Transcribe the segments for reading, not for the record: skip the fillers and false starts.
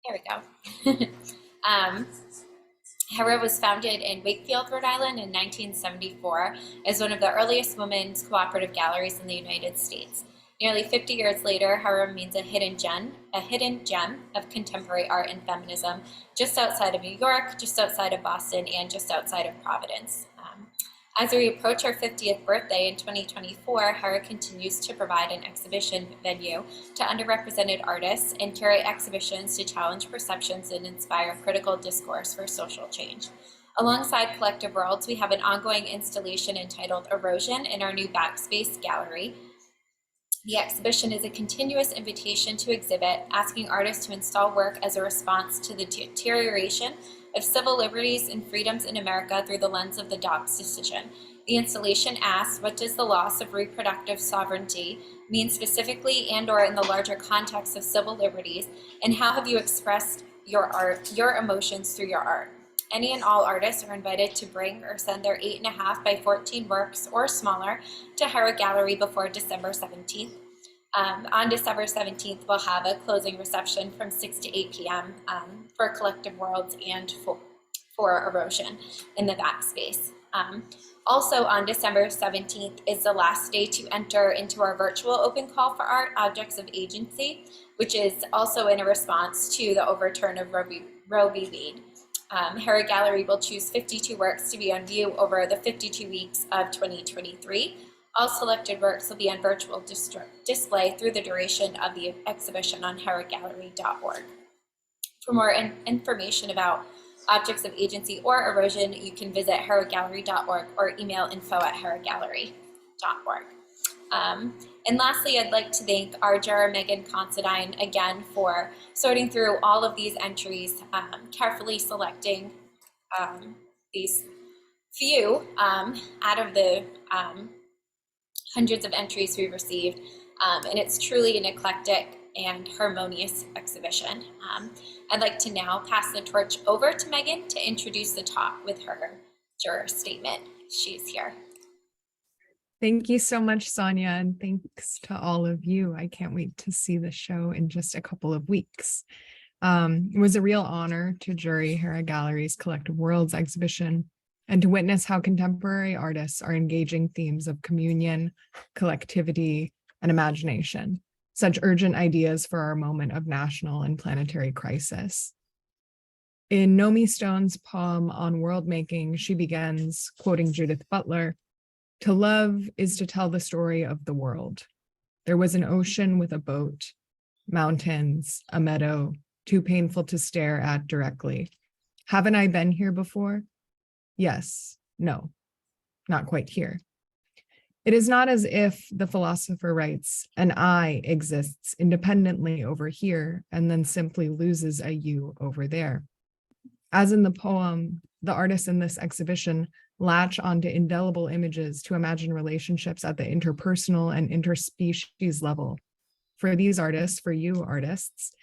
There we go. um, Hera was founded in Wakefield, Rhode Island in 1974 as one of the earliest women's cooperative galleries in the United States. Nearly 50 years later, Hera remains a hidden gem of contemporary art and feminism just outside of New York, just outside of Boston, and just outside of Providence. As we approach our 50th birthday in 2024, Hera continues to provide an exhibition venue to underrepresented artists and curate exhibitions to challenge perceptions and inspire critical discourse for social change. Alongside Collective Worlds, we have an ongoing installation entitled Erosion in our new Backspace Gallery. The exhibition is a continuous invitation to exhibit, asking artists to install work as a response to the deterioration of civil liberties and freedoms in America through the lens of the Dobbs decision. The installation asks, what does the loss of reproductive sovereignty mean specifically and or in the larger context of civil liberties, and how have you expressed your art, your emotions through your art? Any and all artists are invited to bring or send their 8.5 by 14 works or smaller to Hera Gallery before December 17th. On December 17th, we'll have a closing reception from 6 to 8 p.m. For Collective Worlds and for Erosion in the Backspace. Also on December 17th is the last day to enter into our virtual open call for art, Objects of Agency, which is also in a response to the overturn of Roe v. Wade. Hera Gallery will choose 52 works to be on view over the 52 weeks of 2023. All selected works will be on virtual display through the duration of the exhibition on heragallery.org. For more information about Objects of Agency or Erosion, you can visit heragallery.org or email info@heragallery.org. And lastly, I'd like to thank our juror, Meghan COnsidine, again for sorting through all of these entries, carefully selecting these few out of the hundreds of entries we received. And it's truly an eclectic and harmonious exhibition. I'd like to now pass the torch over to Meghan to introduce the talk with her juror statement. She's here. Thank you so much, Sonia, and thanks to all of you. I can't wait to see the show in just a couple of weeks. It was a real honor to jury Hera Gallery's Collective Worlds exhibition and to witness how contemporary artists are engaging themes of communion, collectivity, and imagination, such urgent ideas for our moment of national and planetary crisis. In Nomi Stone's poem on world making, she begins quoting Judith Butler, "To love is to tell the story of the world. There was an ocean with a boat, mountains, a meadow, too painful to stare at directly. Haven't I been here before? Yes, no, not quite here. It is not as if the philosopher writes, an I exists independently over here and then simply loses a you over there. As in the poem, the artists in this exhibition latch onto indelible images to imagine relationships at the interpersonal and interspecies level. For these artists, for you artists,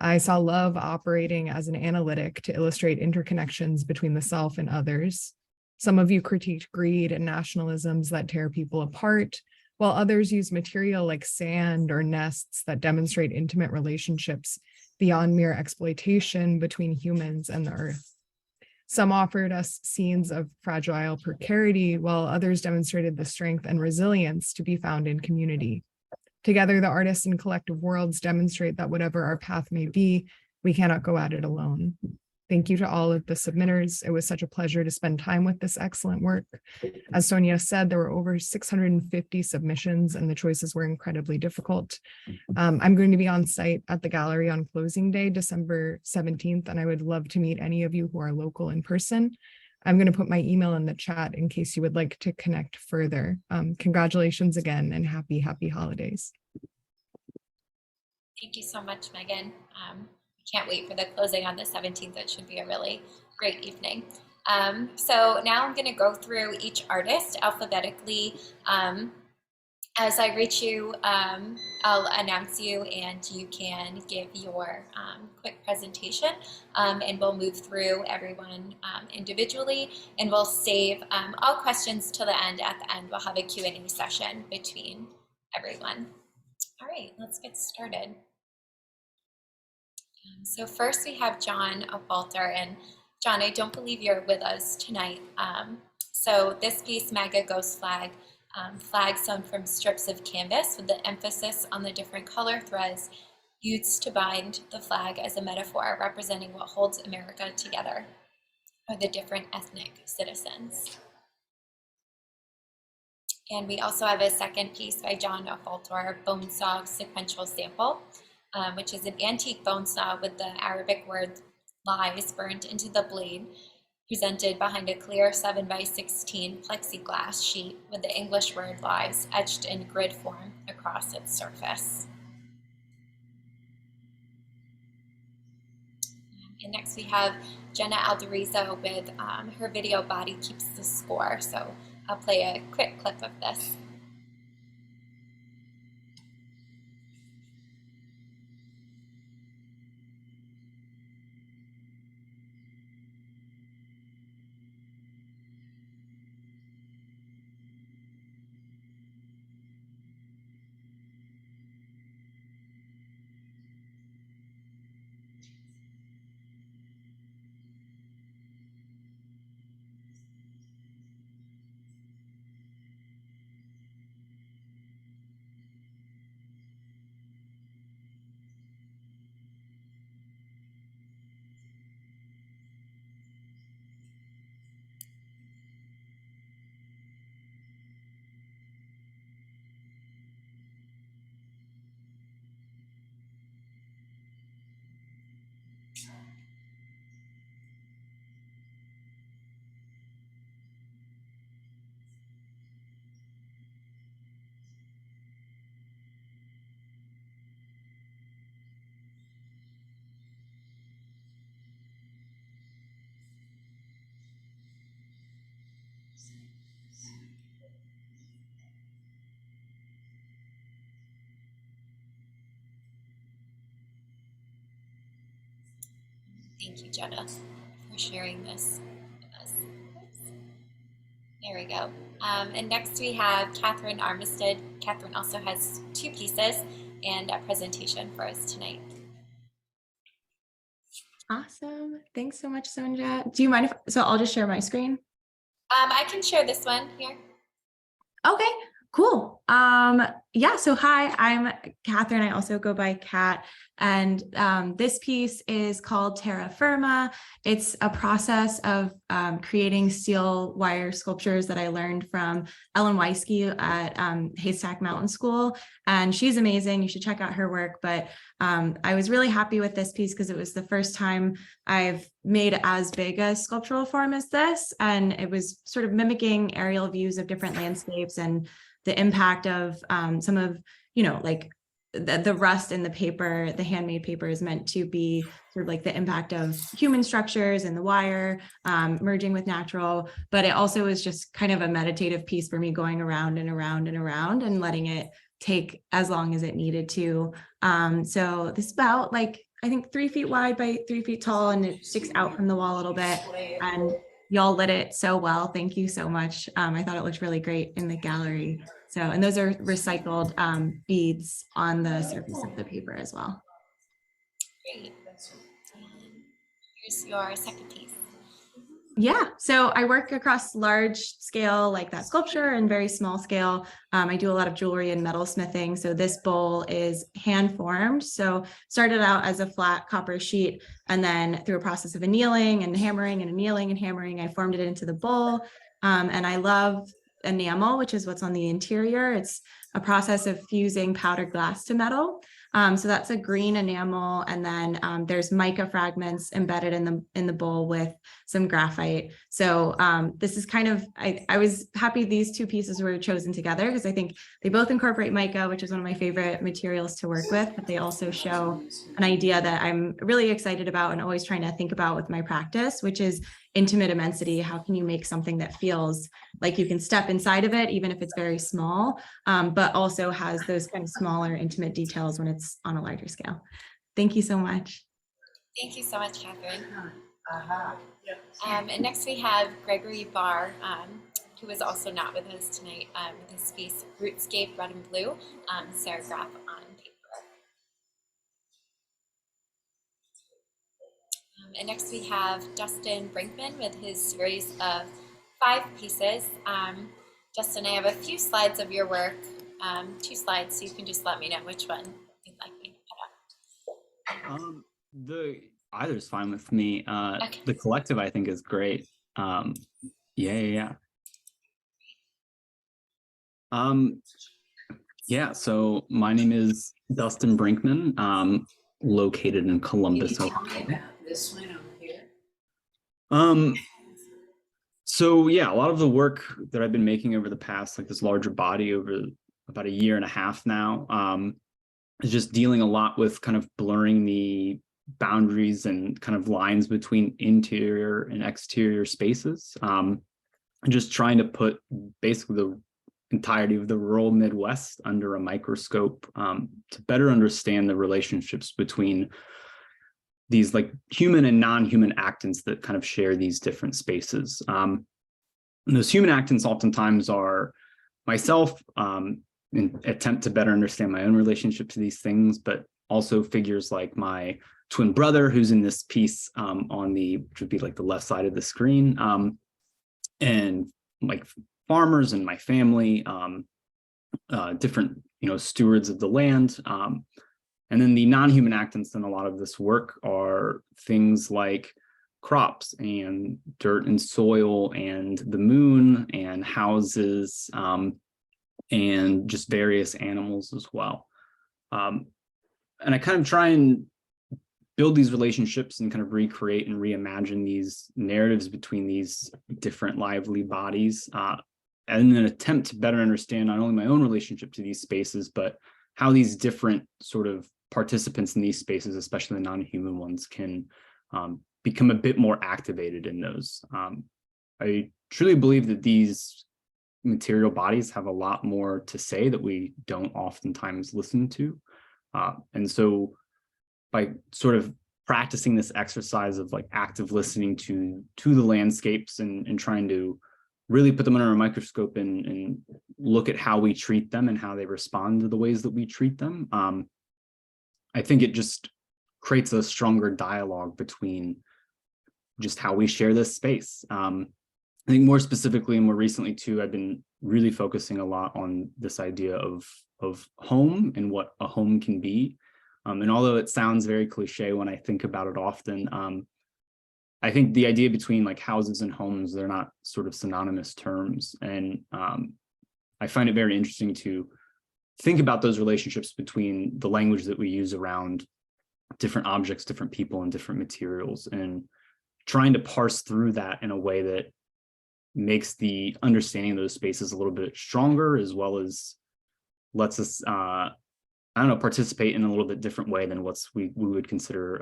I saw love operating as an analytic to illustrate interconnections between the self and others. Some of you critiqued greed and nationalisms that tear people apart, while others use material like sand or nests that demonstrate intimate relationships beyond mere exploitation between humans and the earth. Some offered us scenes of fragile precarity, while others demonstrated the strength and resilience to be found in community. Together, the artists and Collective Worlds demonstrate that whatever our path may be, we cannot go at it alone. Thank you to all of the submitters. It was such a pleasure to spend time with this excellent work. As Sonia said, there were over 650 submissions and the choices were incredibly difficult. I'm going to be on site at the gallery on closing day, December 17th, and I would love to meet any of you who are local in person. I'm going to put my email in the chat in case you would like to connect further. Congratulations again and happy holidays. Thank you so much, Meghan. Can't wait for the closing on the 17th. It should be a really great evening. So now I'm going to go through each artist alphabetically. As I reach you, I'll announce you and you can give your quick presentation, and we'll move through everyone individually, and we'll save all questions till the end. At the end, we'll have a Q&A session between everyone. All right, let's get started. So first we have John Falter, and John, I don't believe you're with us tonight. So this piece, MAGA Ghost Flag, flag sewn from strips of canvas with the emphasis on the different color threads used to bind the flag as a metaphor representing what holds America together, or the different ethnic citizens. And we also have a second piece by John Falter, Bone Saw Sequential Sample, which is an antique bone saw with the Arabic word lies burned into the blade, presented behind a clear 7x16 plexiglass sheet with the English word lies etched in grid form across its surface. And next we have Jenna Alderizo with her video Body Keeps the Score. So I'll play a quick clip of this. Thank you, Jenna, for sharing this with us. There we go. And next we have Catherine Armistead. Catherine also has two pieces and a presentation for us tonight. Awesome. Thanks so much, Sonja. Do you mind so I'll just share my screen? I can share this one here. Okay, cool. Yeah, so hi, I'm Catherine. I also go by Kat. And this piece is called Terra Firma. It's a process of creating steel wire sculptures that I learned from Ellen Weisky at Haystack Mountain School. And she's amazing. You should check out her work. But I was really happy with this piece because it was the first time I've made as big a sculptural form as this. And it was sort of mimicking aerial views of different landscapes and the impact of some of, like the rust in the paper. The handmade paper is meant to be sort of like the impact of human structures and the wire merging with natural, but it also is just kind of a meditative piece for me, going around and around and around and letting it take as long as it needed to. So this is about I think 3 feet wide by 3 feet tall, and it sticks out from the wall a little bit, and y'all lit it so well. Thank you so much. I thought it looked really great in the gallery. So, and those are recycled beads on the surface of the paper as well. Great. Here's your second piece. Yeah, so I work across large scale like that sculpture and very small scale. I do a lot of jewelry and metal smithing. So this bowl is hand formed. So started out as a flat copper sheet, and then through a process of annealing and hammering and annealing and hammering, I formed it into the bowl. And I love enamel, which is what's on the interior. It's a process of fusing powdered glass to metal. So that's a green enamel, and then there's mica fragments embedded in the bowl with some graphite. So this is kind of, I was happy these two pieces were chosen together because I think they both incorporate mica, which is one of my favorite materials to work with, but they also show an idea that I'm really excited about and always trying to think about with my practice, which is intimate immensity. How can you make something that feels like you can step inside of it, even if it's very small, but also has those kind of smaller, intimate details when it's on a larger scale. Thank you so much. Thank you so much, Catherine. And next we have Gregory Barr, who is also not with us tonight, with his piece Rootscape Red and Blue, serigraph on paper. And next we have Dustin Brinkman with his series of 5 pieces. Dustin, I have a few slides of your work, 2 slides, so you can just let me know which one you'd like me to put up. The either's fine with me. Okay. The collective I think is great. Yeah. Yeah, so my name is Dustin Brinkman, located in Columbus. Can you tell me about this one over here? So yeah, a lot of the work that I've been making over the past, like this larger body over about a year and a half now, is just dealing a lot with kind of blurring the boundaries and kind of lines between interior and exterior spaces. And just trying to put basically the entirety of the rural Midwest under a microscope, to better understand the relationships between these like human and non-human actants that kind of share these different spaces. And those human actants oftentimes are myself, in attempt to better understand my own relationship to these things, but also figures like my twin brother, who's in this piece on the, which would be like the left side of the screen, and like farmers and my family, different, stewards of the land. And then the non-human actants in a lot of this work are things like crops and dirt and soil and the moon and houses, and just various animals as well. And I kind of try and build these relationships and kind of recreate and reimagine these narratives between these different lively bodies, in an attempt to better understand not only my own relationship to these spaces, but how these different sort of participants in these spaces, especially the non-human ones, can become a bit more activated in those. I truly believe that these material bodies have a lot more to say that we don't oftentimes listen to. And so by sort of practicing this exercise of like active listening to the landscapes and trying to really put them under a microscope and look at how we treat them and how they respond to the ways that we treat them, I think it just creates a stronger dialogue between just how we share this space. I think more specifically and more recently too, I've been really focusing a lot on this idea of home and what a home can be. And although it sounds very cliche when I think about it often, I think the idea between like houses and homes, they're not sort of synonymous terms. And I find it very interesting to think about those relationships between the language that we use around different objects, different people, and different materials, and trying to parse through that in a way that makes the understanding of those spaces a little bit stronger, as well as lets us, participate in a little bit different way than we would consider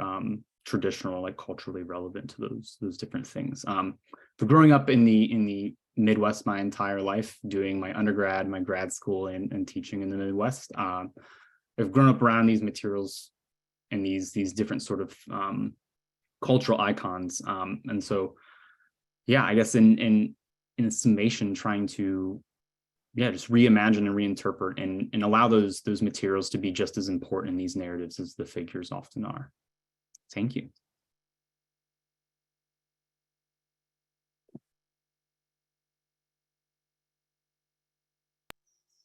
traditional, like culturally relevant to those different things. For growing up in the Midwest my entire life, doing my undergrad, my grad school, and teaching in the Midwest, I've grown up around these materials and these different sort of cultural icons. And so, yeah, I guess in summation, trying to just reimagine and reinterpret and allow those materials to be just as important in these narratives as the figures often are. Thank you.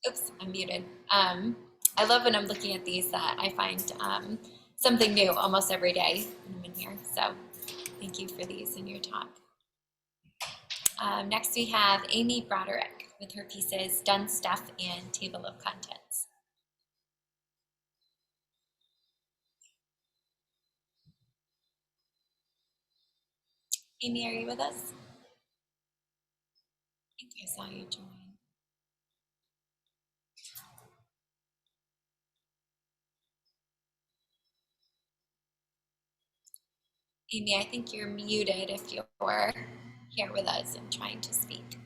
Oops, I'm muted. I love when I'm looking at these that I find something new almost every day when I'm in here. So thank you for these in your talk. Next we have Amy Broderick with her pieces Done Stuff and Table of Contents. Amy, are you with us? I think I saw you join. Amy, I think you're muted if you're here with us and trying to speak.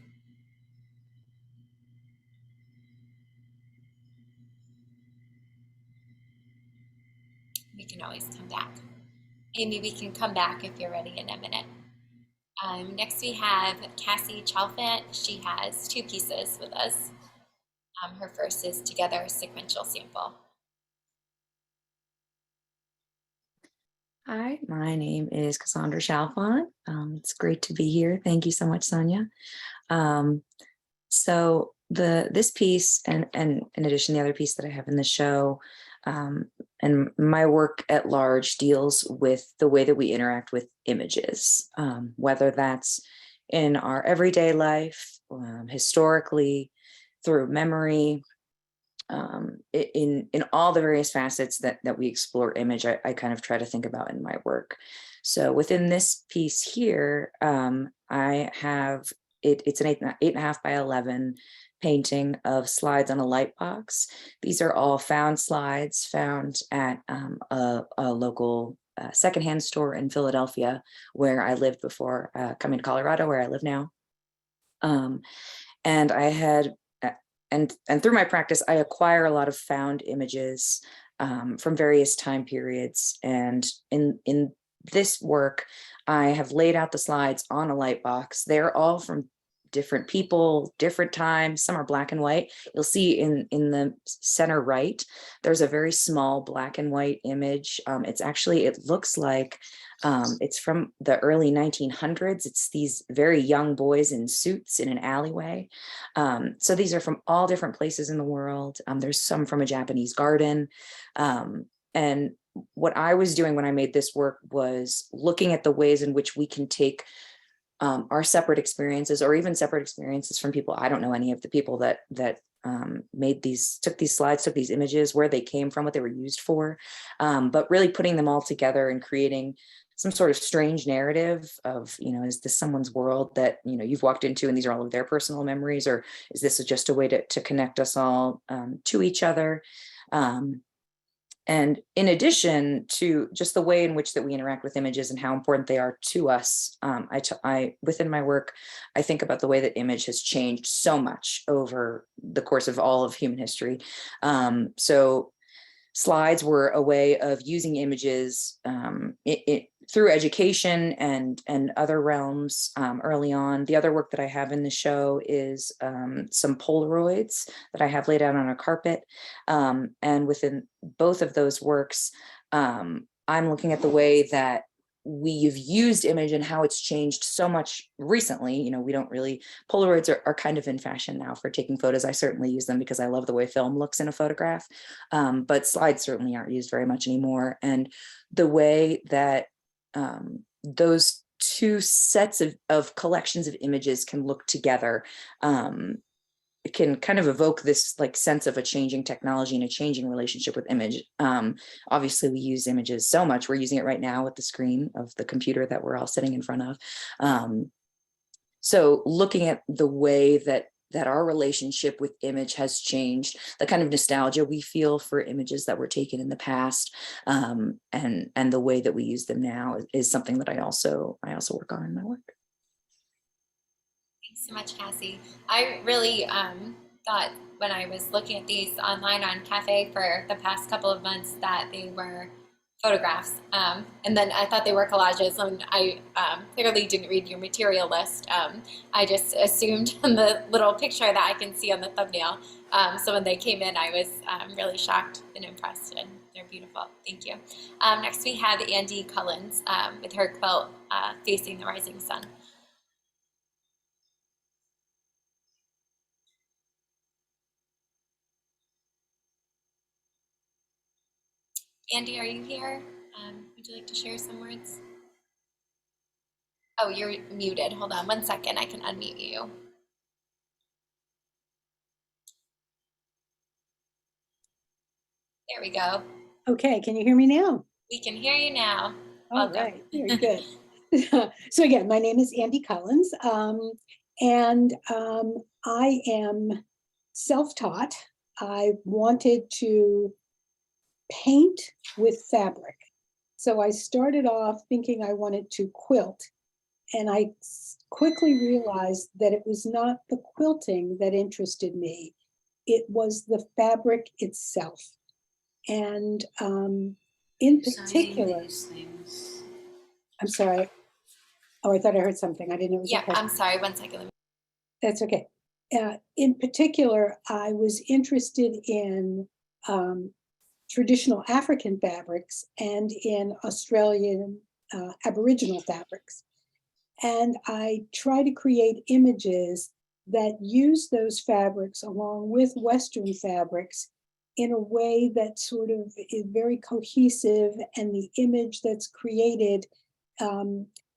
We can always come back. Amy, we can come back if you're ready in a minute. Next we have Cassie Chalfant. She has 2 pieces with us. Her first is Together Sequential Sample. Hi, my name is Cassandra Chalfont. It's great to be here. Thank you so much, Sonia. So this piece, and in addition, the other piece that I have in the show, and my work at large deals with the way that we interact with images, whether that's in our everyday life, historically, through memory, in all the various facets that we explore image, I kind of try to think about in my work. So within this piece here, I have it's an 8.5 by 11 painting of slides on a light box. These are all found slides found at a local secondhand store in Philadelphia, where I lived before coming to Colorado, where I live now. And I had and through my practice, I acquire a lot of found images from various time periods. And in this work, I have laid out the slides on a light box. They're all from different people, different times. Some are black and white. You'll see in the center right, there's a very small black and white image. It looks like it's from the early 1900s. It's these very young boys in suits in an alleyway. So these are from all different places in the world. There's some from a Japanese garden. And what I was doing when I made this work was looking at the ways in which we can take our separate experiences, or even separate experiences from people. I don't know any of the people that took these slides, took these images, where they came from, what they were used for, but really putting them all together and creating some sort of strange narrative of, is this someone's world that, you've walked into and these are all of their personal memories, or is this just a way to connect us all to each other? And in addition to just the way in which that we interact with images and how important they are to us, I within my work, I think about the way that image has changed so much over the course of all of human history. So slides were a way of using images through education and other realms early on. The other work that I have in the show is some Polaroids that I have laid out on a carpet. And within both of those works, I'm looking at the way that we've used image and how it's changed so much recently. We don't really, Polaroids are kind of in fashion now for taking photos. I certainly use them because I love the way film looks in a photograph, but slides certainly aren't used very much anymore. And the way that those two sets of collections of images can look together, it can kind of evoke this sense of a changing technology and a changing relationship with image. Obviously, we use images so much. We're using it right now with the screen of the computer that we're all sitting in front of. So looking at the way that our relationship with image has changed, the kind of nostalgia we feel for images that were taken in the past, and the way that we use them now is something that I also work on in my work. Thanks so much, Cassie. I really thought when I was looking at these online on Cafe for the past couple of months that they were photographs. And then I thought they were collages, and I clearly didn't read your material list. I just assumed on the little picture that I can see on the thumbnail. So when they came in, I was really shocked and impressed, and they're beautiful. Thank you. Next we have Andy Cullens with her quilt Facing the Rising Sun. Andy, are you here? Would you like to share some words? Oh, you're muted. Hold on 1 second. I can unmute you. There we go. Okay, can you hear me now? We can hear you now. All Welcome. right, very good. So again, my name is Andy Cullens, and I am self-taught. I wanted to paint with fabric. So I started off thinking I wanted to quilt, and I quickly realized that it was not the quilting that interested me. It was the fabric itself. And in particular, I'm sorry. Oh, I thought I heard something. I didn't know it was Yeah, a question. I'm sorry. 1 second. That's okay. In particular, I was interested in traditional African fabrics and in Australian Aboriginal fabrics. And I try to create images that use those fabrics along with Western fabrics in a way that sort of is very cohesive, and the image that's created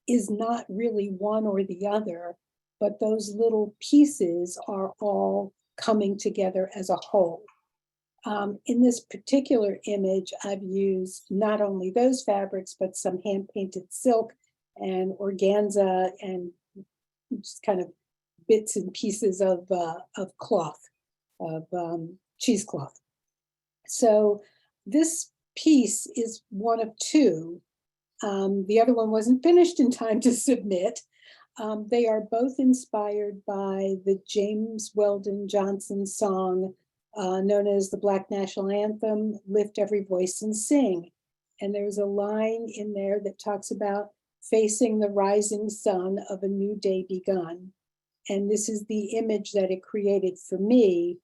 is not really one or the other, but those little pieces are all coming together as a whole. In this particular image, I've used not only those fabrics, but some hand-painted silk and organza and just kind of bits and pieces of cloth, of cheesecloth. So this piece is one of two. The other one wasn't finished in time to submit. They are both inspired by the James Weldon Johnson song known as the Black National Anthem, Lift Every Voice and Sing. And there's a line in there that talks about facing the rising sun of a new day begun. And this is the image that it created for me.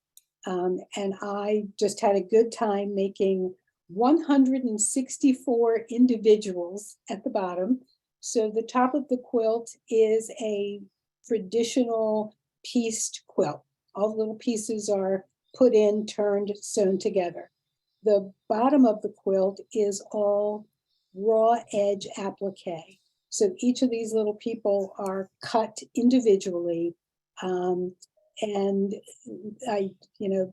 And I just had a good time making 164 individuals at the bottom. So the top of the quilt is a traditional pieced quilt. All the little pieces are put in, turned, sewn together. The bottom of the quilt is all raw edge applique. So each of these little people are cut individually. And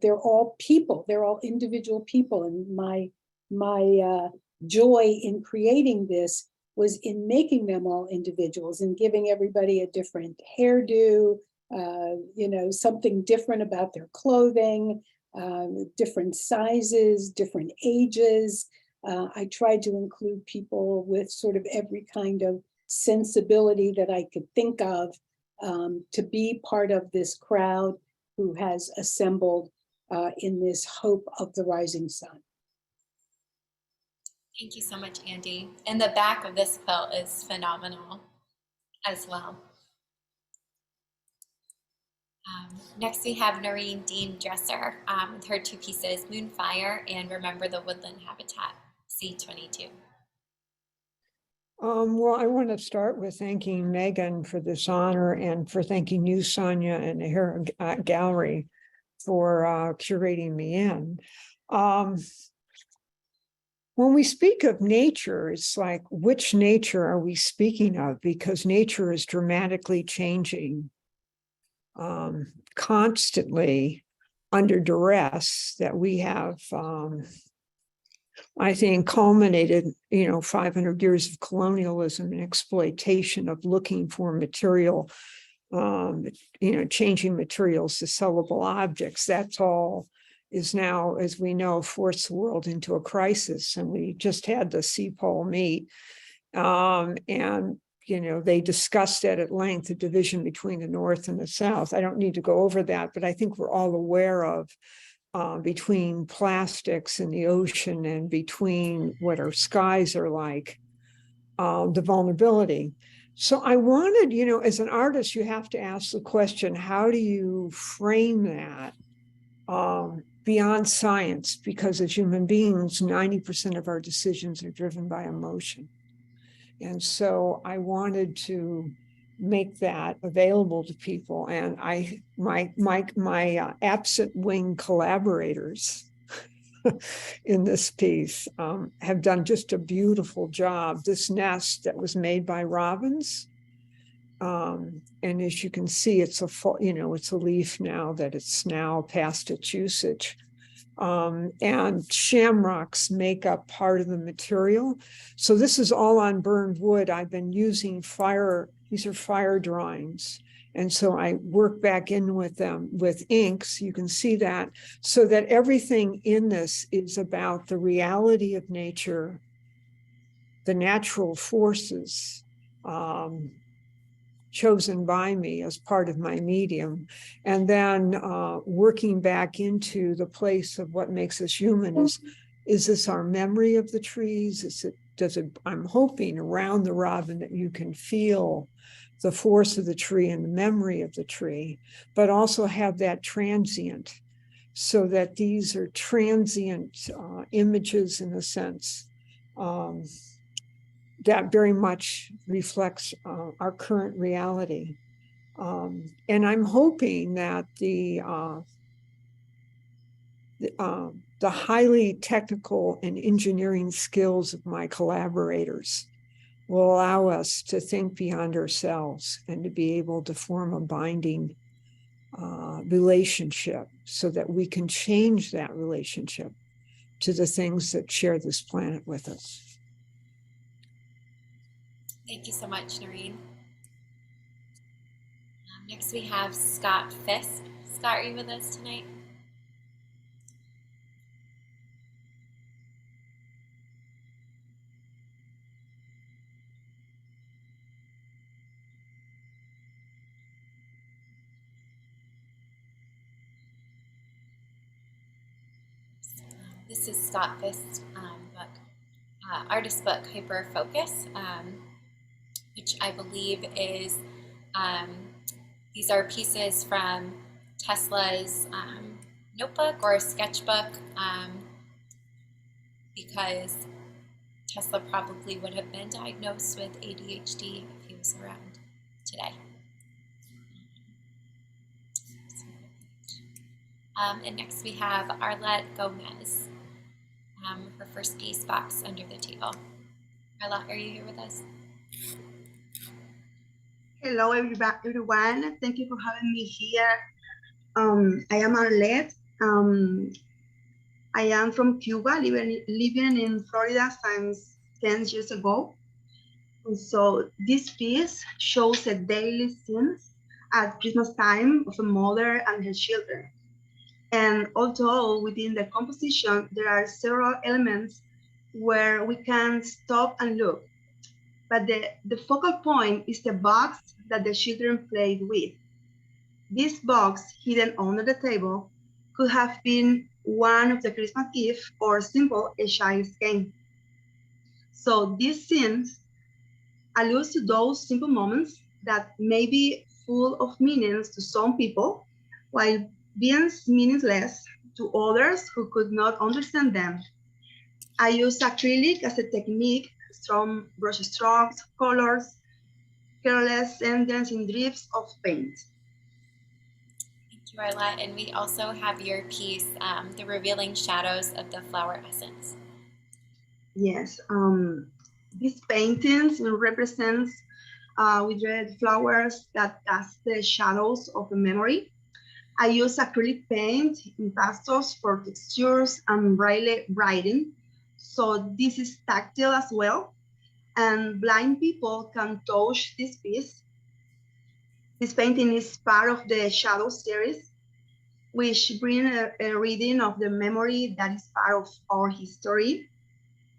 they're all people, they're all individual people. And my joy in creating this was in making them all individuals and giving everybody a different hairdo, something different about their clothing, different sizes, different ages. I tried to include people with sort of every kind of sensibility that I could think of to be part of this crowd who has assembled in this hope of the rising sun. Thank you so much, Andy. And the back of this quilt is phenomenal as well. Next, we have Noreen Dean Dresser with her two pieces, Moonfire and Remember the Woodland Habitat, C22. Well, I want to start with thanking Meghan for this honor and for thanking you, Sonia, and the Hera Gallery for curating me in. When we speak of nature, it's like, which nature are we speaking of? Because nature is dramatically changing, constantly under duress that we have, I think, culminated, 500 years of colonialism and exploitation of looking for material, changing materials to sellable objects. That's all is now, as we know, forced the world into a crisis. And we just had the CPOL meet, and they discussed it at length, the division between the North and the South. I don't need to go over that, but I think we're all aware of between plastics in the ocean and between what our skies are like, the vulnerability. So I wanted, as an artist, you have to ask the question, how do you frame that beyond science? Because as human beings, 90% of our decisions are driven by emotion. And so I wanted to make that available to people. And my absent wing collaborators in this piece have done just a beautiful job. This nest that was made by robins, and as you can see, it's it's a leaf now that it's now past its usage. And shamrocks make up part of the material. So this is all on burned wood. I've been using fire. These are fire drawings. And so I work back in with them with inks. You can see that, so that everything in this is about the reality of nature, the natural forces, chosen by me as part of my medium, and then working back into the place of what makes us human. Is this our memory of the trees? I'm hoping around the robin that you can feel the force of the tree and the memory of the tree, but also have that transient. so that these are transient images in a sense that very much reflects our current reality. And I'm hoping that the highly technical and engineering skills of my collaborators will allow us to think beyond ourselves and to be able to form a binding relationship so that we can change that relationship to the things that share this planet with us. Thank you so much, Noreen. Next we have Scott Fisk. Scott, are you with us tonight? This is Scott Fisk's book, artist book, Hyper Focus, which I believe is, these are pieces from Tesla's notebook or sketchbook, because Tesla probably would have been diagnosed with ADHD if he was around today. And next we have Arlette Gomez, her first piece, Box Under the Table. Arlette, are you here with us? Hello, everyone. Thank you for having me here. I am Arlette. I am from Cuba, living in Florida since 10 years ago. And so this piece shows a daily scene at Christmas time of a mother and her children. And although within the composition, there are several elements where we can stop and look, but the focal point is the box that the children played with. This box hidden under the table could have been one of the Christmas gifts or simple a child's game. So this scene alludes to those simple moments that may be full of meanings to some people, while being meaningless to others who could not understand them. I use acrylic as a technique, strong brush strokes, colors, careless sentence in drifts of paint. Thank you, Arlette. And we also have your piece, The Revealing Shadows of the Flower Essence. Yes, these paintings represents with red flowers that cast the shadows of a memory. I use acrylic paint in pastels for textures and braille writing. So this is tactile as well. And blind people can touch this piece. This painting is part of the Shadow series, which bring a reading of the memory that is part of our history.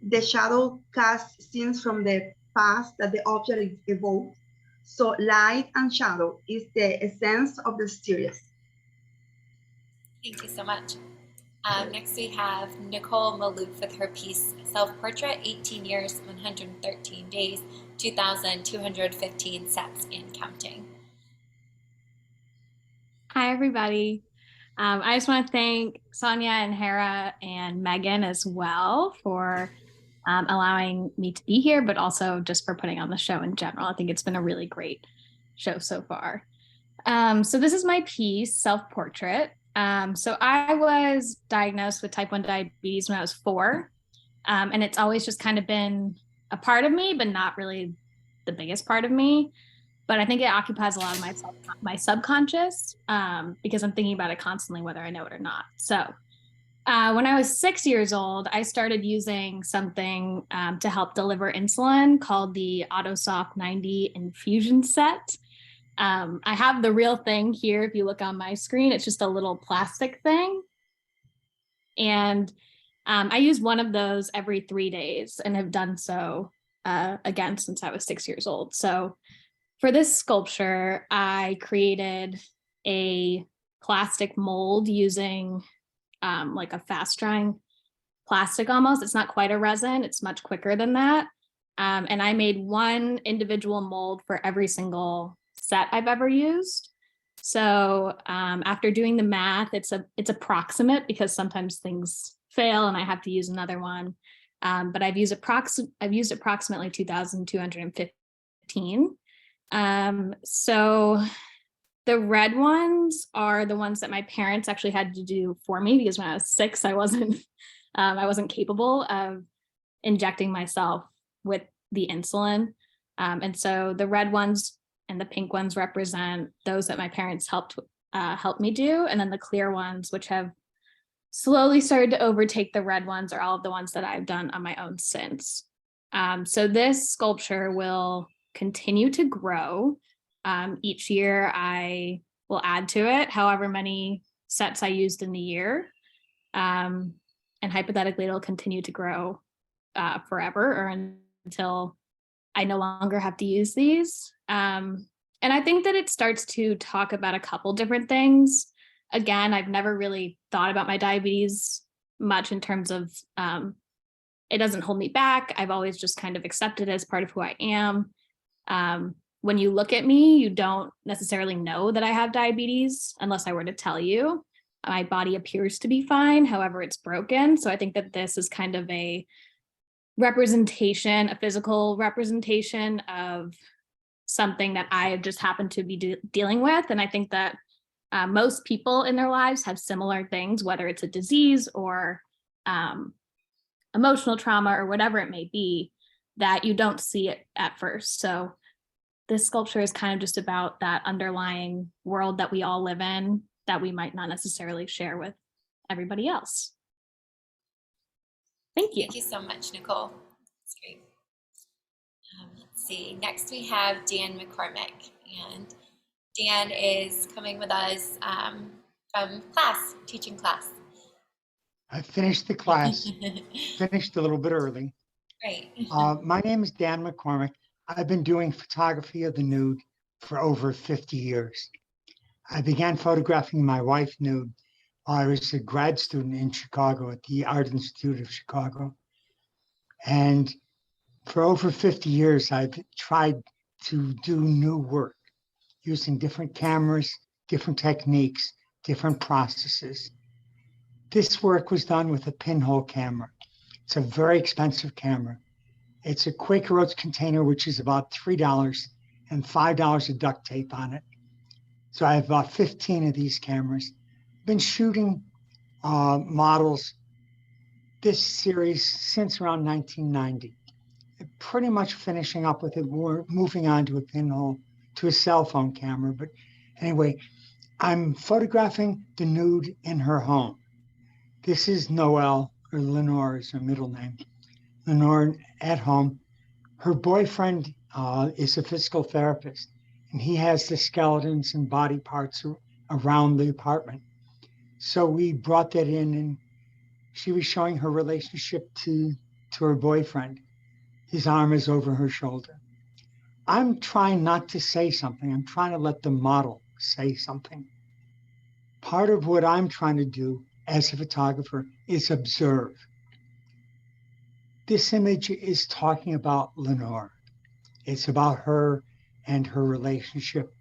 The shadow casts scenes from the past that the object evoked. So light and shadow is the essence of the series. Thank you so much. Next we have Nicole Malouf with her piece, Self-Portrait, 18 Years, 113 Days, 2,215 Sets and Counting. Hi, everybody. I just want to thank Sonia and Hera and Meghan as well for allowing me to be here, but also just for putting on the show in general. I think it's been a really great show so far. So this is my piece, Self-Portrait. So I was diagnosed with type 1 diabetes when I was 4. And it's always just kind of been a part of me, but not really the biggest part of me. But I think it occupies a lot of my subconscious because I'm thinking about it constantly, whether I know it or not. So when I was 6 years old, I started using something to help deliver insulin called the AutoSoft 90 infusion set. I have the real thing here. If you look on my screen, it's just a little plastic thing. And I use one of those every 3 days and have done so again since I was 6 years old. So for this sculpture, I created a plastic mold using like a fast drying plastic almost. It's not quite a resin. It's much quicker than that. And I made one individual mold for every single set I've ever used. So after doing the math, it's approximate because sometimes things fail and I have to use another one. But I've used approximately 2,215. So the red ones are the ones that my parents actually had to do for me because when I was 6, I wasn't capable of injecting myself with the insulin. And so the red ones and the pink ones represent those that my parents helped me do. And then the clear ones, which have slowly started to overtake the red ones, are all of the ones that I've done on my own since. So this sculpture will continue to grow. Each year I will add to it however many sets I used in the year. And hypothetically, it'll continue to grow forever or until I no longer have to use these. And I think that it starts to talk about a couple different things. Again, I've never really thought about my diabetes much in terms of it doesn't hold me back. I've always just kind of accepted it as part of who I am. When you look at me, you don't necessarily know that I have diabetes unless I were to tell you. My body appears to be fine, however, it's broken. So I think that this is kind of a representation, a physical representation of something that I just happen to be dealing with. And I think that most people in their lives have similar things, whether it's a disease or emotional trauma or whatever it may be, that you don't see it at first. So this sculpture is kind of just about that underlying world that we all live in that we might not necessarily share with everybody else. Thank you. Thank you so much, Nicole. That's great. Let's see. Next we have Dan McCormick, and Dan is coming with us from class, teaching class. I finished the class, finished a little bit early. Great. My name is Dan McCormick. I've been doing photography of the nude for over 50 years. I began photographing my wife nude while I was a grad student in Chicago at the Art Institute of Chicago. And for over 50 years, I've tried to do new work using different cameras, different techniques, different processes. This work was done with a pinhole camera. It's a very expensive camera. It's a Quaker Oats container, which is about $3 and $5 of duct tape on it. So I have about 15 of these cameras. I've been shooting models this series since around 1990. Pretty much finishing up with it. We're moving on to a pinhole, to a cell phone camera. But anyway, I'm photographing the nude in her home. This is Noelle, or Lenore is her middle name. Lenore at home. Her boyfriend is a physical therapist, and he has the skeletons and body parts around the apartment. So we brought that in, and she was showing her relationship to her boyfriend. His arm is over her shoulder. I'm trying not to say something. I'm trying to let the model say something. Part of what I'm trying to do as a photographer is observe. This image is talking about Lenore. It's about her and her relationship.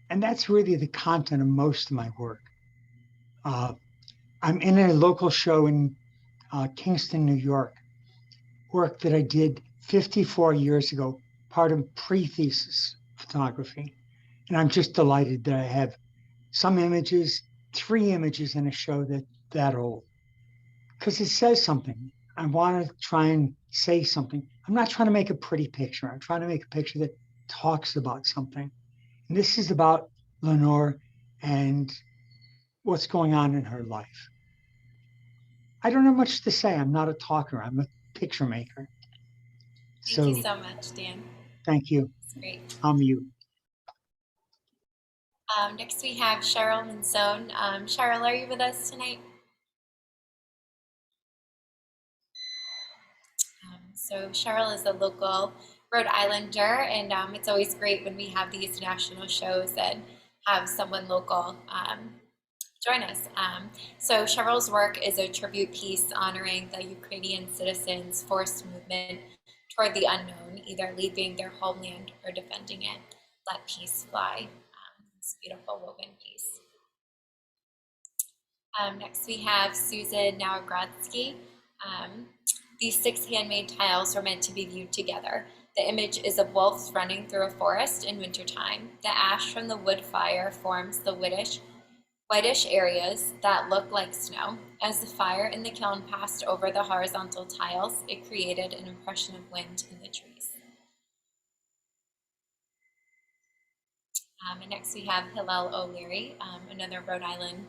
And that's really the content of most of my work. I'm in a local show in Kingston, New York, work that I did 54 years ago, part of pre-thesis photography. And I'm just delighted that I have some images, 3 images in a show that old, because it says something. I want to try and say something. I'm not trying to make a pretty picture. I'm trying to make a picture that talks about something. And this is about Lenore and what's going on in her life. I don't have much to say. I'm not a talker. I'm a picture maker. Thank you so much, Dan. Thank you. That's great. I'm you. Next we have Cheryl Manzone. Cheryl, are you with us tonight? So Cheryl is a local Rhode Islander, and it's always great when we have these national shows and have someone local join us. So Cheryl's work is a tribute piece honoring the Ukrainian citizens' forced movement toward the unknown, either leaving their homeland or defending it. Let peace fly. This beautiful woven piece. Next we have Susan Nawagrodsky. These 6 handmade tiles were meant to be viewed together. The image is of wolves running through a forest in wintertime. The ash from the wood fire forms the whitish areas that look like snow. As the fire in the kiln passed over the horizontal tiles, it created an impression of wind in the trees. And next we have Hillel O'Leary, another Rhode Island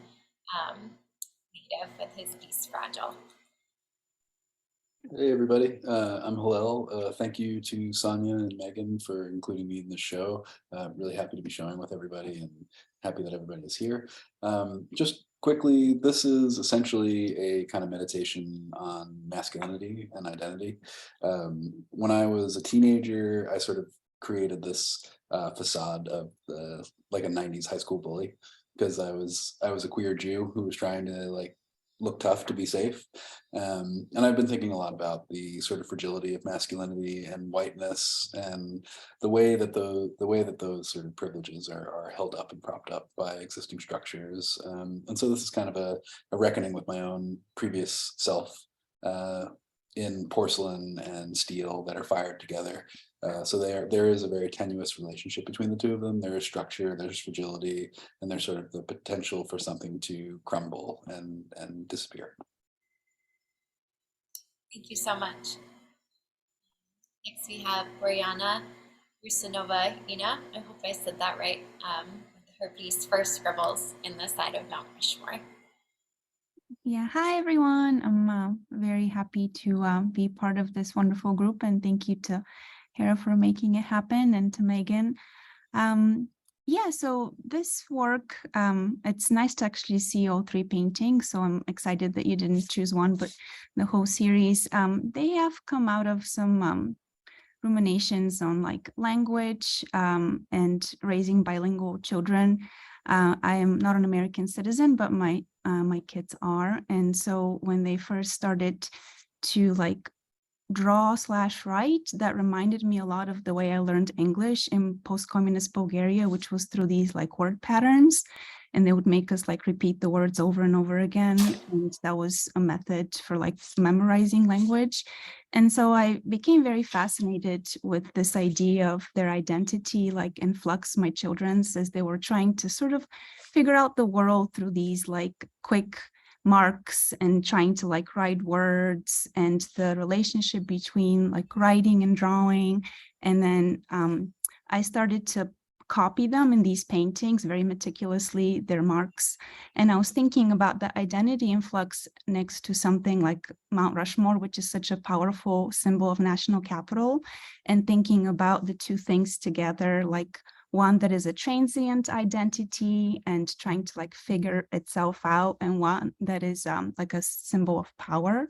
native with his piece Fragile. Hey everybody, I'm Hillel. Thank you to Sonia and Megan for including me in the show. Really happy to be showing with everybody and happy that everybody is here. Just quickly, this is essentially a kind of meditation on masculinity and identity. When I was a teenager, I sort of created this facade of like a 90s high school bully because I was a queer Jew who was trying to like look tough to be safe. And I've been thinking a lot about the sort of fragility of masculinity and whiteness and the way that those sort of privileges are held up and propped up by existing structures. And so this is kind of a reckoning with my own previous self in porcelain and steel that are fired together. So there is a very tenuous relationship between the two of them. There is structure, there's fragility, and there's sort of the potential for something to crumble and disappear. Thank you so much. Next we have Brianna Rusinova Ina. I hope I said that right. With her piece First Scribbles in the Side of Mount Rushmore. Yeah, hi everyone. I'm very happy to be part of this wonderful group, and thank you to Hera for making it happen, and to Megan. Yeah, so this work, it's nice to actually see all 3 paintings, so I'm excited that you didn't choose one, but the whole series. They have come out of some ruminations on like language and raising bilingual children. I am not an American citizen, but my kids are. And so when they first started to like draw/write, that reminded me a lot of the way I learned English in post-communist Bulgaria, which was through these like word patterns. And they would make us like repeat the words over and over again. And that was a method for like memorizing language. And so I became very fascinated with this idea of their identity, like in flux, my children's, as they were trying to sort of figure out the world through these like quick marks and trying to like write words and the relationship between like writing and drawing. And then I started to copy them in these paintings very meticulously, their marks. And I was thinking about the identity influx next to something like Mount Rushmore, which is such a powerful symbol of national capital, and thinking about the 2 things together, like one that is a transient identity and trying to like figure itself out, and one that is like a symbol of power.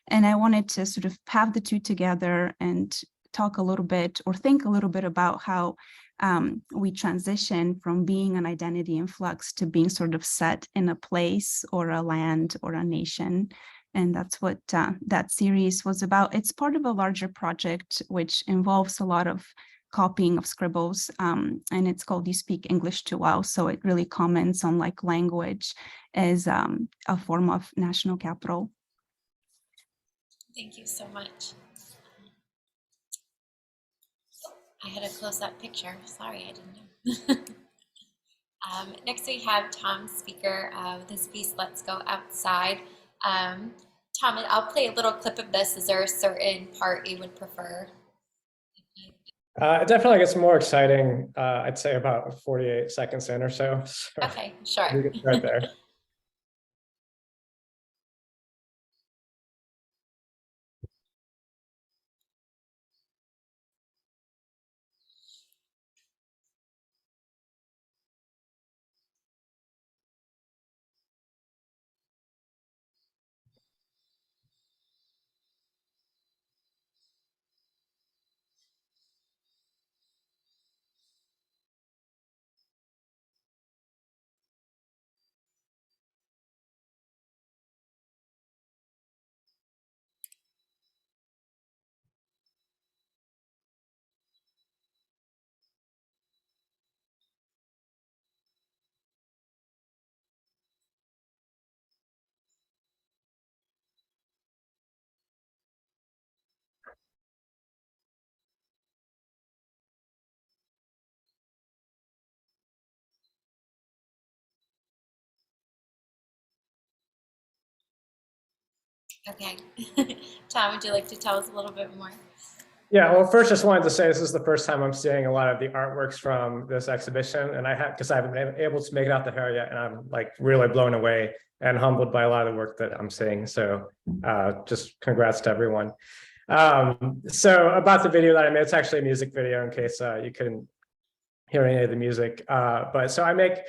And I wanted to sort of have the 2 together and talk a little bit or think a little bit about how we transition from being an identity in flux to being sort of set in a place or a land or a nation. And that's what that series was about. It's part of a larger project, which involves a lot of copying of scribbles, and it's called You Speak English Too Well. So it really comments on like language as a form of national capital. Thank you so much. I had a close-up picture. Sorry, I didn't know. Next we have Tom Speaker with his piece Let's Go Outside. Tom, I'll play a little clip of this. Is there a certain part you would prefer? It definitely gets more exciting, I'd say about 48 seconds in or so. Okay, sure. We can start there. Okay. Tom, would you like to tell us a little bit more? Yeah, well, first, just wanted to say this is the first time I'm seeing a lot of the artworks from this exhibition, and because I haven't been able to make it out to her yet, and I'm like really blown away and humbled by a lot of the work that I'm seeing. So just congrats to everyone. So about the video that I made, it's actually a music video in case you couldn't hear any of the music. But so I make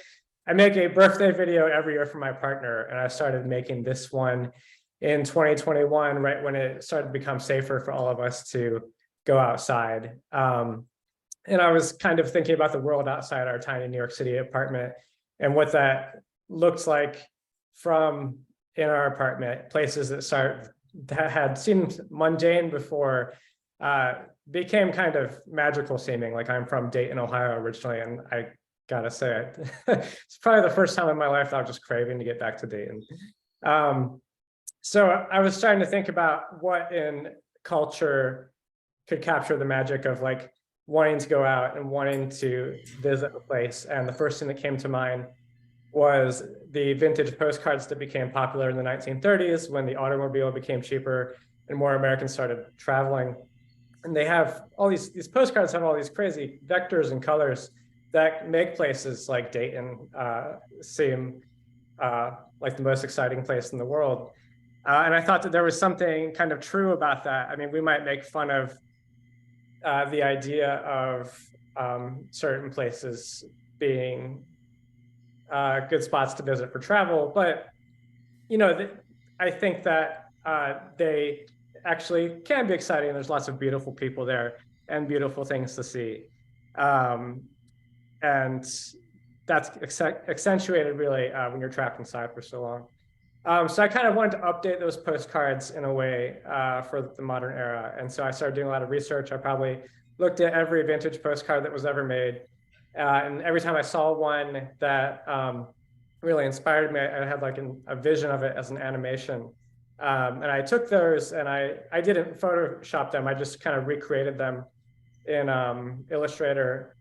a birthday video every year for my partner, and I started making this one in 2021, right when it started to become safer for all of us to go outside. And I was kind of thinking about the world outside our tiny New York City apartment and what that looks like from in our apartment, places that had seemed mundane before became kind of magical seeming. Like, I'm from Dayton, Ohio originally, and I gotta say, it's probably the first time in my life that I was just craving to get back to Dayton. So I was starting to think about what in culture could capture the magic of like wanting to go out and wanting to visit a place. And the first thing that came to mind was the vintage postcards that became popular in the 1930s when the automobile became cheaper and more Americans started traveling. And they have all these postcards have all these crazy vectors and colors that make places like Dayton seem like the most exciting place in the world. And I thought that there was something kind of true about that. I mean, we might make fun of the idea of certain places being good spots to visit for travel, but you know, I think that they actually can be exciting. There's lots of beautiful people there and beautiful things to see, and that's accentuated really when you're trapped inside for so long. So I kind of wanted to update those postcards in a way for the modern era. And so I started doing a lot of research. I probably looked at every vintage postcard that was ever made. And every time I saw one that really inspired me, I had like a vision of it as an animation. And I took those and I didn't Photoshop them. I just kind of recreated them in Illustrator.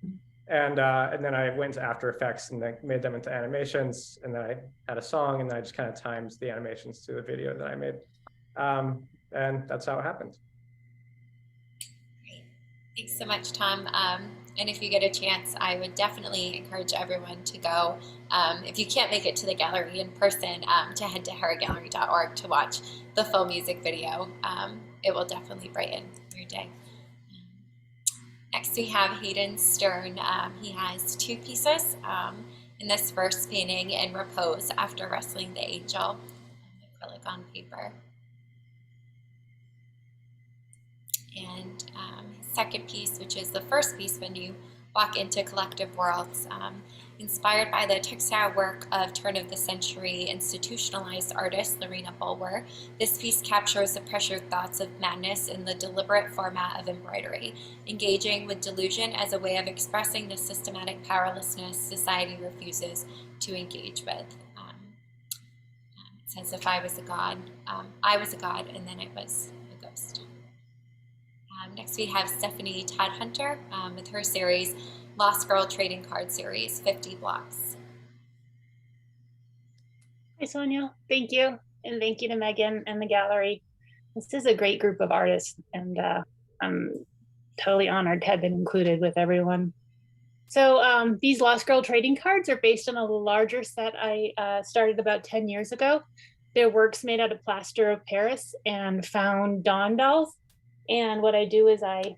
And then I went to After Effects and then made them into animations. And then I had a song, and then I just kind of timed the animations to the video that I made. And that's how it happened. Great. Thanks so much, Tom. And if you get a chance, I would definitely encourage everyone to go. If you can't make it to the gallery in person, to head to heragallery.org to watch the full music video. It will definitely brighten your day. Next, we have Hayden Stern. He has two pieces. In this first painting, in repose after wrestling the angel, acrylic on paper. And his second piece, which is the first piece when you walk into Collective Worlds, inspired by the textile work of turn-of-the-century institutionalized artist Lorena Bulwer. This piece captures the pressured thoughts of madness in the deliberate format of embroidery, engaging with delusion as a way of expressing the systematic powerlessness society refuses to engage with. It says, if I was a god, and then it was a ghost. Next we have Stephanie Todd Hunter with her series, Lost Girl Trading Card Series, 50 Blocks. Hi, Sonia. Thank you. And thank you to Megan and the gallery. This is a great group of artists, and I'm totally honored to have been included with everyone. So these Lost Girl trading cards are based on a larger set I started about 10 years ago. They're works made out of plaster of Paris and found Dawn dolls. And what I do is I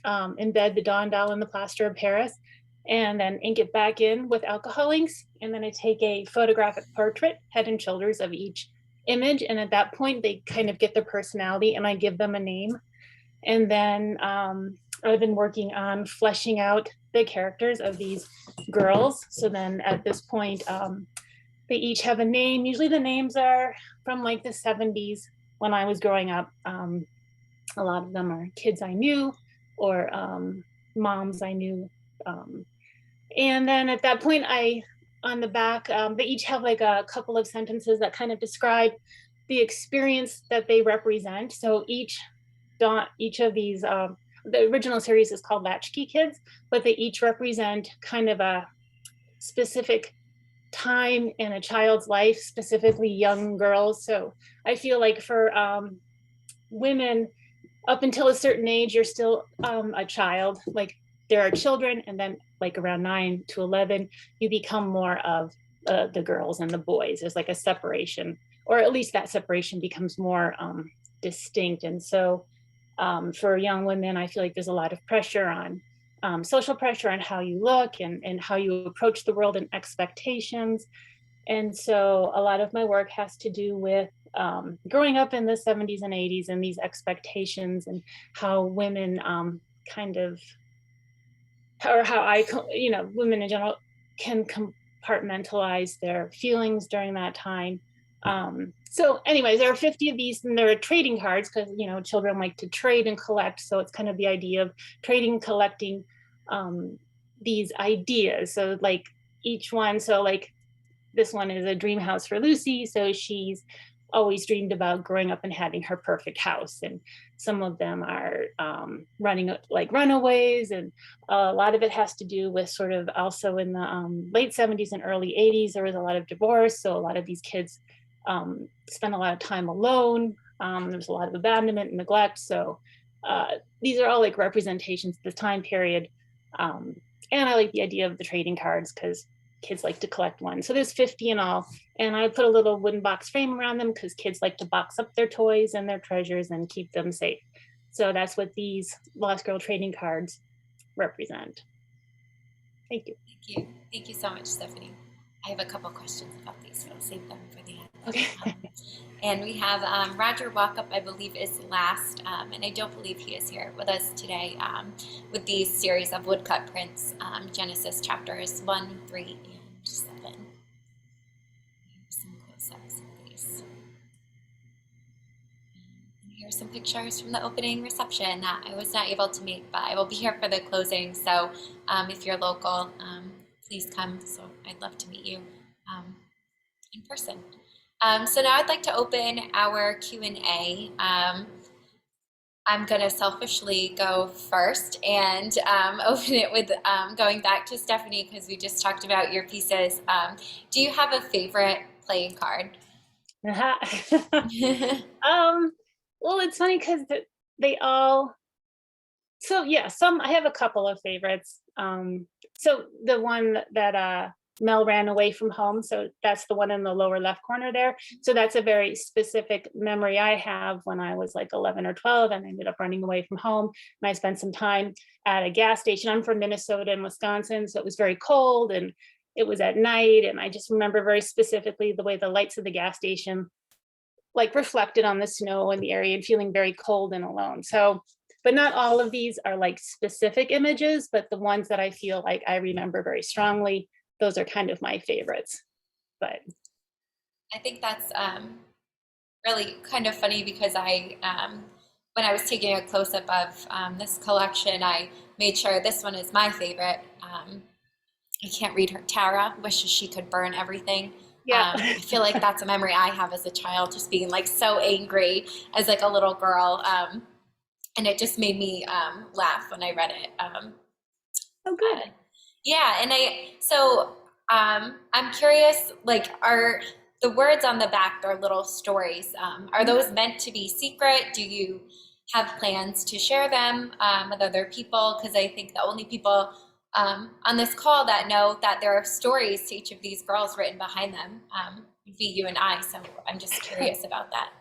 embed the Dawn doll in the plaster of Paris and then ink it back in with alcohol inks. And then I take a photographic portrait, head and shoulders of each image. And at that point, they kind of get their personality and I give them a name. And then I've been working on fleshing out the characters of these girls. So then at this point, they each have a name. Usually the names are from like the 70s when I was growing up. A lot of them are kids I knew or moms I knew. And then at that point, on the back, they each have like a couple of sentences that kind of describe the experience that they represent. So each of these, the original series is called Latchkey Kids, but they each represent kind of a specific time in a child's life, specifically young girls. So I feel like for women, up until a certain age, you're still a child. Like there are children, and then like around 9 to 11, you become more of the girls and the boys. There's like a separation, or at least that separation becomes more distinct. And so for young women, I feel like there's a lot of pressure on social pressure on how you look and how you approach the world and expectations. And so a lot of my work has to do with growing up in the 70s and 80s and these expectations and how women kind of, or how women in general can compartmentalize their feelings during that time. So anyways, there are 50 of these, and there are trading cards because, children like to trade and collect. So it's kind of the idea of trading, collecting these ideas. So like each one, so like this one is a dream house for Lucy. So she's always dreamed about growing up and having her perfect house. And some of them are running like runaways. And a lot of it has to do with sort of also in the late 70s and early 80s, there was a lot of divorce. So a lot of these kids spend a lot of time alone. There's a lot of abandonment and neglect. So these are all like representations of the time period. And I like the idea of the trading cards because kids like to collect one. So there's 50 in all. And I put a little wooden box frame around them because kids like to box up their toys and their treasures and keep them safe. So that's what these Lost Girl trading cards represent. Thank you. Thank you. Thank you so much, Stephanie. I have a couple questions about these, so I'll save them for the end. Okay. And we have Roger Walkup, I believe, is last, and I don't believe he is here with us today with these series of woodcut prints, Genesis chapters 1, 3, and 7. Here's some close-ups of these. And here's some pictures from the opening reception that I was not able to make, but I will be here for the closing. So if you're local, please come. So I'd love to meet you in person. So now I'd like to open our Q&A. I'm going to selfishly go first and open it with going back to Stephanie because we just talked about your pieces. Do you have a favorite playing card? Well, it's funny because they all, so yeah, I have a couple of favorites. So the one that Mel ran away from home. So that's the one in the lower left corner there. So that's a very specific memory I have when I was like 11 or 12 and I ended up running away from home. And I spent some time at a gas station. I'm from Minnesota and Wisconsin. So it was very cold and it was at night. And I just remember very specifically the way the lights of the gas station like reflected on the snow in the area and feeling very cold and alone. So, but not all of these are like specific images, but the ones that I feel like I remember very strongly, those are kind of my favorites. But I think that's really kind of funny because I, when I was taking a close-up of this collection, I made sure this one is my favorite. I can't read her. Tara wishes she could burn everything. Yeah. I feel like that's a memory I have as a child, just being like so angry as like a little girl. And it just made me laugh when I read it. Oh, good. Yeah, and I'm curious, like, are the words on the back, they're little stories, are those meant to be secret? Do you have plans to share them with other people? Because I think the only people on this call that know that there are stories to each of these girls written behind them would be you and I, so I'm just curious about that.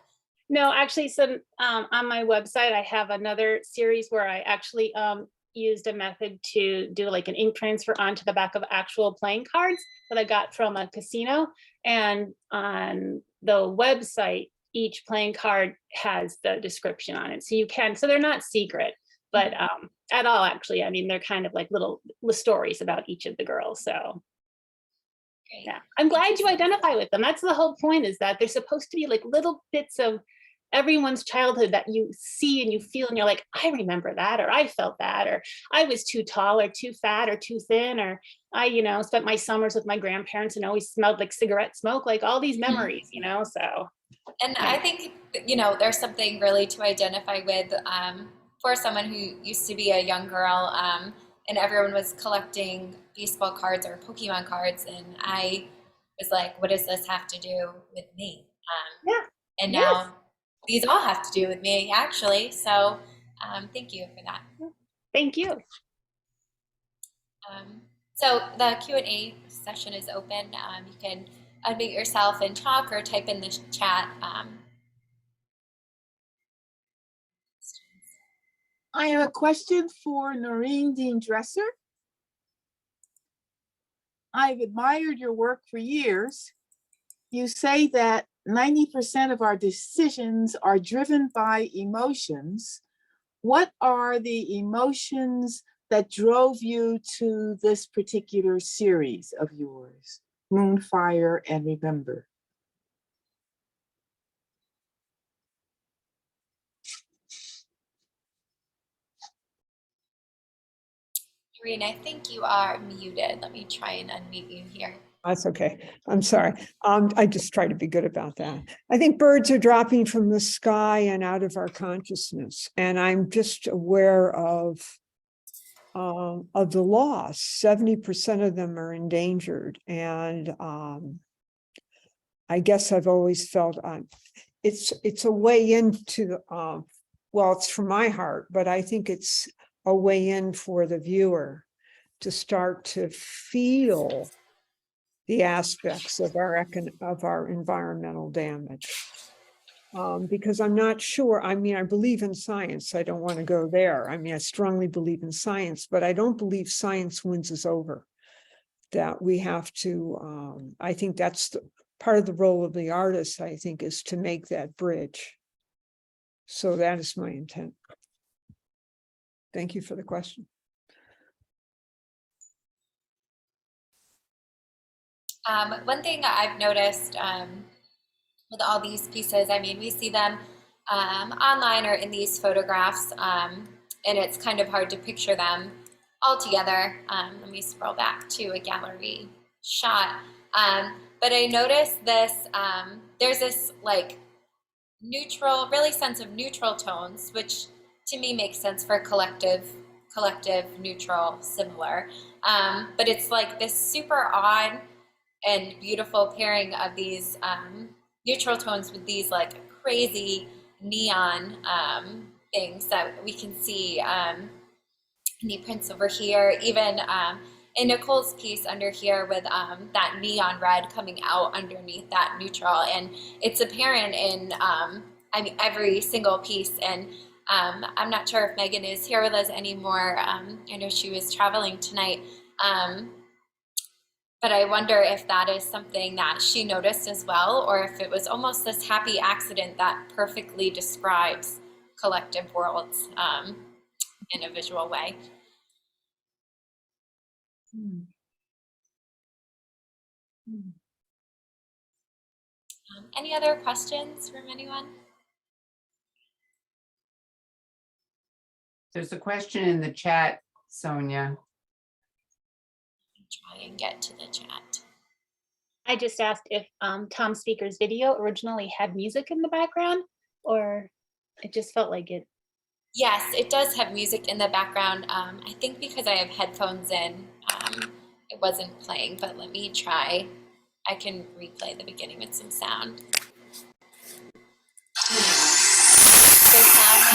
No, actually, so on my website, I have another series where I actually used a method to do like an ink transfer onto the back of actual playing cards that I got from a casino. And on the website, each playing card has the description on it. So you can, so they're not secret, but at all, actually. I mean, they're kind of like little stories about each of the girls. So yeah, I'm glad you identify with them. That's the whole point, is that they're supposed to be like little bits of everyone's childhood that you see and you feel and you're like, I remember that, or I felt that, or I was too tall or too fat or too thin, or I, spent my summers with my grandparents and always smelled like cigarette smoke, like all these memories, so. And I think, there's something really to identify with for someone who used to be a young girl and everyone was collecting baseball cards or Pokemon cards. And I was like, what does this have to do with me? Yeah. And Yes. now these all have to do with me, actually. So thank you for that. Thank you. So the Q&A session is open. You can unmute yourself and talk or type in the chat. I have a question for Noreen Dean Dresser. I've admired your work for years. You say that 90% of our decisions are driven by emotions. What are the emotions that drove you to this particular series of yours, Moonfire and Remember? Irene, I think you are muted. Let me try and unmute you here. That's okay. I'm sorry. I just try to be good about that. I think birds are dropping from the sky and out of our consciousness. And I'm just aware of the loss. 70% of them are endangered. And I guess I've always felt it's a way into, well, it's from my heart, but I think it's a way in for the viewer to start to feel the aspects of our environmental damage. Because I'm not sure, I mean, I believe in science. I don't want to go there. I mean, I strongly believe in science, but I don't believe science wins us over. That we have to, I think that's part of the role of the artist, I think, is to make that bridge. So that is my intent. Thank you for the question. One thing I've noticed with all these pieces, I mean, we see them online or in these photographs, and it's kind of hard to picture them all together. Let me scroll back to a gallery shot. But I noticed this, there's this like neutral, really sense of neutral tones, which to me makes sense for collective, neutral, similar. But it's like this super odd and beautiful pairing of these neutral tones with these like crazy neon things that we can see knee prints over here, even in Nicole's piece under here with that neon red coming out underneath that neutral. And it's apparent in I mean, every single piece. And I'm not sure if Meghan is here with us anymore. I know she was traveling tonight. But I wonder if that is something that she noticed as well, or if it was almost this happy accident that perfectly describes collective worlds in a visual way. Any other questions from anyone? There's a question in the chat, Sonia. Try and get to the chat. I just asked if Tom Speaker's video originally had music in the background, or it just felt like it. Yes, it does have music in the background. I think because I have headphones in, it wasn't playing, but let me try. I can replay the beginning with some sound. There's sound.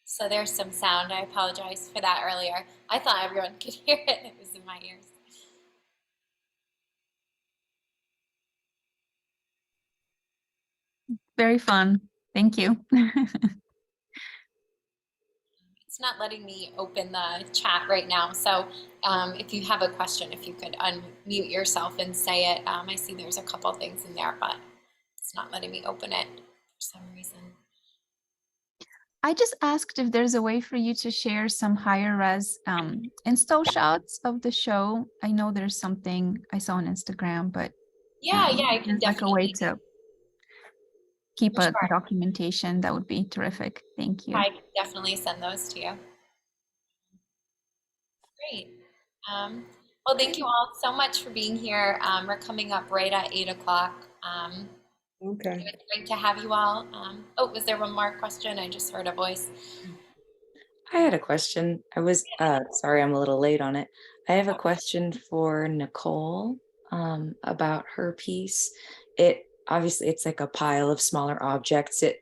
So there's some sound. I apologize for that earlier. I thought everyone could hear it. It was in my ears. Very fun. Thank you. It's not letting me open the chat right now. So if you have a question, if you could unmute yourself and say it. I see there's a couple things in there, but it's not letting me open it for some reason. I just asked if there's a way for you to share some higher res install shots of the show. I know there's something I saw on Instagram, but Yeah, I can there's like a way to keep a documentation. That would be terrific. Thank you. I can definitely send those to you. Great. Well, thank you all so much for being here. We're coming up right at 8 o'clock. Okay. It was great to have you all. Oh, was there one more question? I just heard a voice. I had a question. I was sorry, I'm a little late on it. I have a question for Nicole about her piece. It obviously it's like a pile of smaller objects. It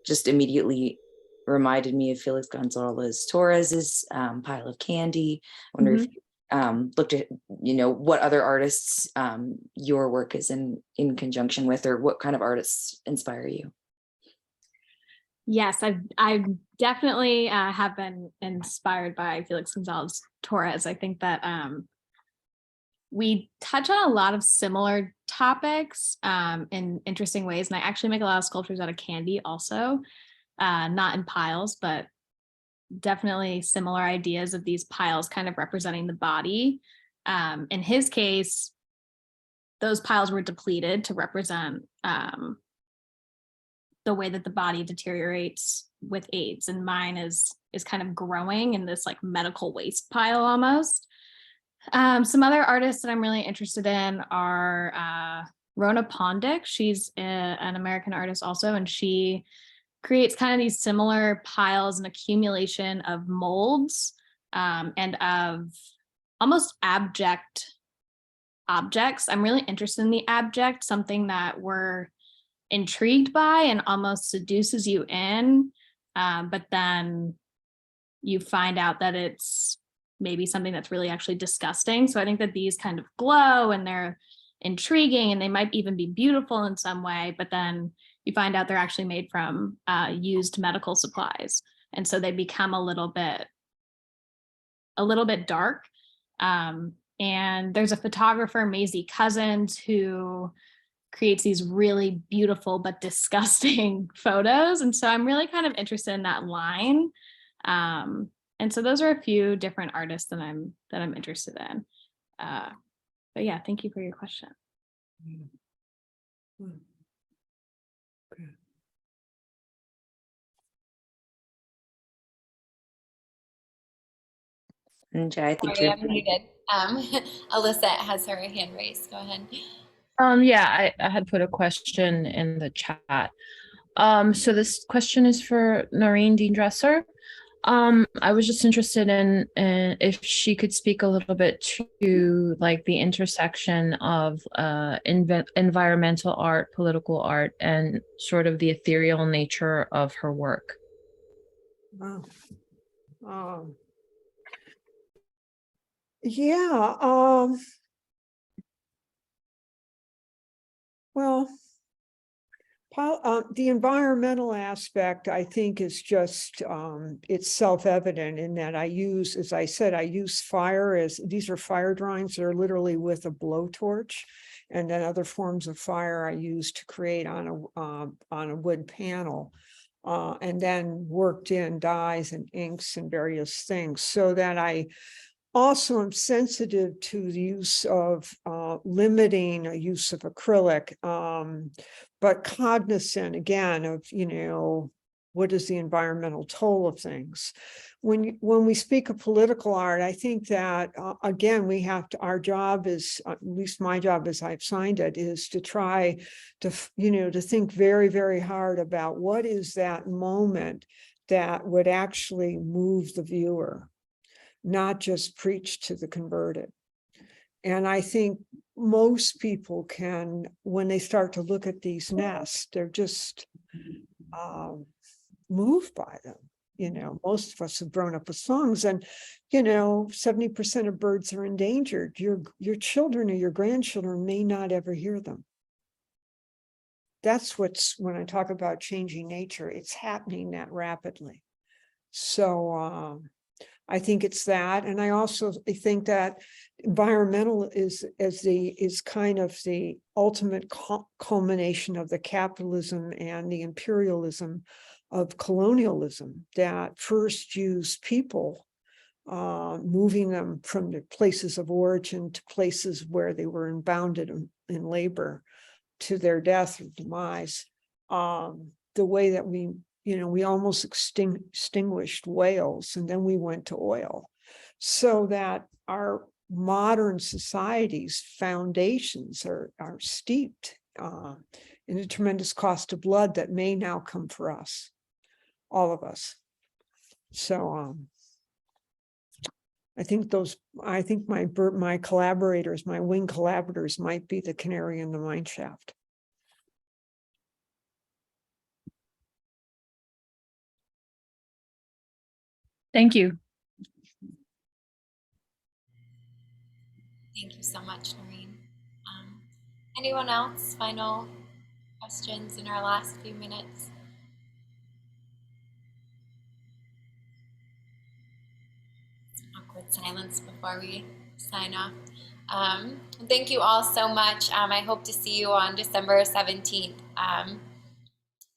just immediately reminded me of Felix Gonzalez Torres's pile of candy. I wonder if you looked at what other artists your work is in conjunction with, or what kind of artists inspire you. Yes, I definitely have been inspired by Felix Gonzalez Torres. I think that we touch on a lot of similar topics in interesting ways. And I actually make a lot of sculptures out of candy also, not in piles, but definitely similar ideas of these piles kind of representing the body. In his case, those piles were depleted to represent the way that the body deteriorates with AIDS, and mine is kind of growing in this like medical waste pile almost. Some other artists that I'm really interested in are Rona Pondick. She's an American artist also, and she creates kind of these similar piles and accumulation of molds and of almost abject objects. I'm really interested in the abject, something that we're intrigued by and almost seduces you in, but then you find out that it's maybe something that's really actually disgusting. So I think that these kind of glow and they're intriguing and they might even be beautiful in some way, but then you find out they're actually made from used medical supplies. And so they become a little bit dark. And there's a photographer, Maisie Cousins, who creates these really beautiful but disgusting photos. And so I'm really kind of interested in that line. And so those are a few different artists that I'm interested in. But yeah, thank you for your question. And Jay, I think Sorry, you're I'm muted. Alyssa has her hand raised. Go ahead. Yeah, I had put a question in the chat. So this question is for Noreen Dean Dresser. I was just interested in if she could speak a little bit to like the intersection of environmental art, political art, and sort of the ethereal nature of her work. Wow. Well, the environmental aspect, I think, is just, it's self-evident in that I use, as I said, I use fire as, these are fire drawings that are literally with a blowtorch, and then other forms of fire I use to create on a wood panel, and then worked in dyes and inks and various things, so that I also am sensitive to the use of limiting a use of acrylic, but cognizant again of, what is the environmental toll of things. When we speak of political art, I think that again, we have to, our job is, at least my job as I've signed it, is to try to, to think very, very hard about what is that moment that would actually move the viewer, not just preach to the converted. And I think most people can, when they start to look at these nests, they're just moved by them. Most of us have grown up with songs, and 70% of birds are endangered. Your children or your grandchildren may not ever hear them. that's what's, when I talk about changing nature, it's happening that rapidly. So I think it's that. And I also think that environmental is kind of the ultimate culmination of the capitalism and the imperialism of colonialism that first used people, moving them from the places of origin to places where they were bounded in labor to their death or demise. The way that we almost extinguished whales, and then we went to oil, so that our modern society's foundations are steeped in a tremendous cost of blood that may now come for us, all of us. So I think my collaborators, my wing collaborators, might be the canary in the mine shaft. Thank you. Thank you so much, Noreen. Anyone else? Final questions in our last few minutes? Awkward silence before we sign off. Thank you all so much. I hope to see you on December 17th.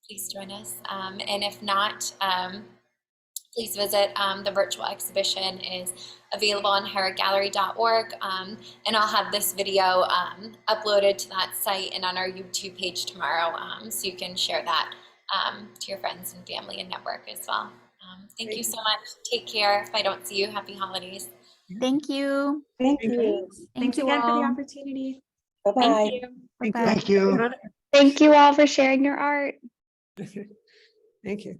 Please join us. And if not, please visit the virtual exhibition is available on heragallery.org, and I'll have this video uploaded to that site and on our YouTube page tomorrow, so you can share that to your friends and family and network as well. Thank you so much. Take care. If I don't see you, happy holidays. Thank you. Thank you. Thanks you again for the all. opportunity. Bye-bye. Thank you. Bye-bye. Thank you. Thank you all for sharing your art. Thank you.